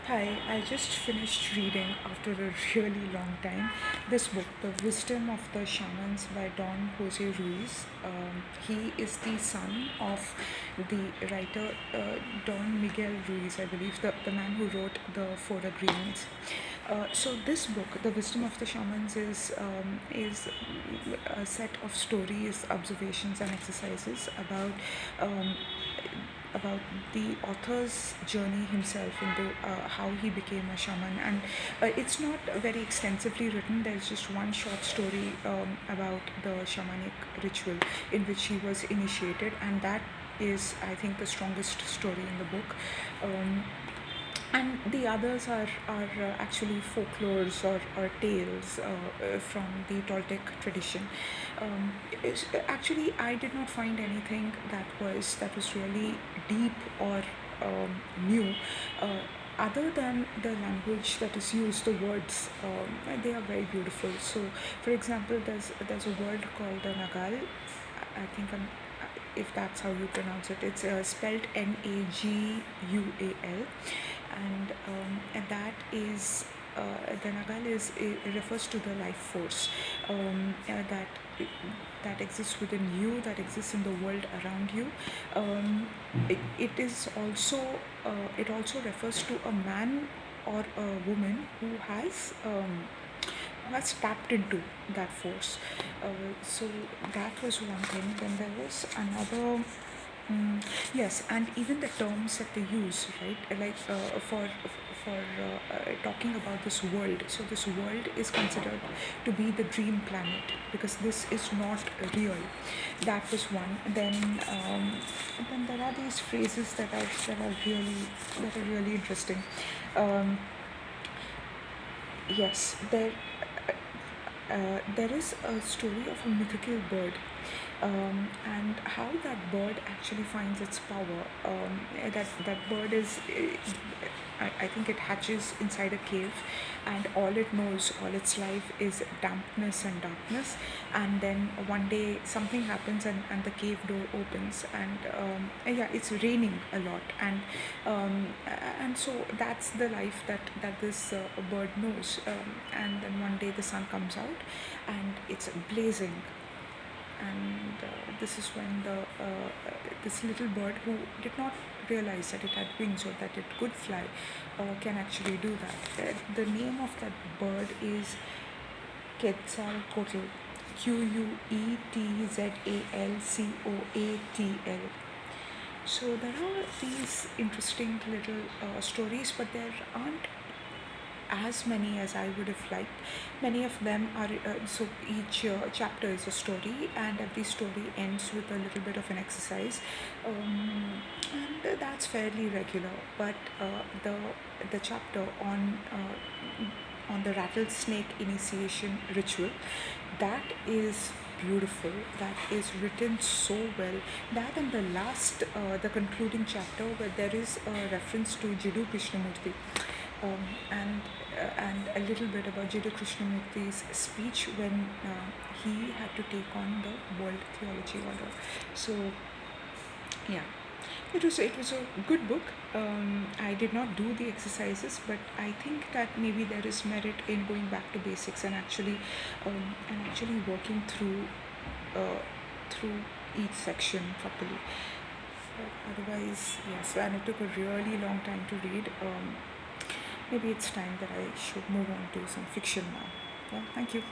Hi, I just finished reading after a really long time this book, The Wisdom of the Shamans by Don Jose Ruiz. He is the son of the writer Don Miguel Ruiz, I believe, the man who wrote the Four Agreements. So this book, The Wisdom of the Shamans, is a set of stories, observations, and exercises um, about the author's journey himself into how he became a shaman. And it's not very extensively written. There's just one short story about the shamanic ritual in which he was initiated, and that is, I think, the strongest story in the book. And the others are actually folklores or tales from the Toltec tradition. Actually, I did not find anything that was really deep or new. Uh, Other than the language that is used, the words, they are very beautiful. So, for example, there's a word called the nagal. I think if that's how you pronounce it, it's spelled Nagual, and that is the nagal is it refers to the life force that exists within you, that exists in the world around you. It is also it also refers to a man or a woman who has tapped into that force. So that was one thing. Then there was another. Yes, and even the terms that they use, right? Like for talking about this world. So this world is considered to be the dream planet because this is not real. That was one. Then there are these phrases that are really interesting. Um, yes, there is a story of a mythical bird, and how that bird actually finds its power. That bird is, I think, it hatches inside a cave, and all it knows, all its life, is dampness and darkness. And then one day something happens, and the cave door opens, and yeah, it's raining a lot, and so that's the life that this bird knows. And then one day the sun comes out, and it's blazing, and this is when this little bird, who did not realize that it had wings or that it could fly, can actually do that. The name of that bird is Quetzalcoatl, Quetzalcoatl. So there are these interesting little stories, but there aren't as many as I would have liked. Many of them are so each chapter is a story, and every story ends with a little bit of an exercise, and that's fairly regular. But the chapter on the rattlesnake initiation ritual, that is beautiful. That is written so well. That and the concluding chapter, where there is a reference to Jiddu Krishnamurti, um, and and a little bit about Jiddu Krishnamurti's speech when he had to take on the World Theology Order. So yeah, it was a good book. I did not do the exercises, but I think that maybe there is merit in going back to basics and actually working uh, through each section properly. But otherwise, yes, and it took a really long time to read. Maybe it's time that I should move on to some fiction now. Yeah, thank you.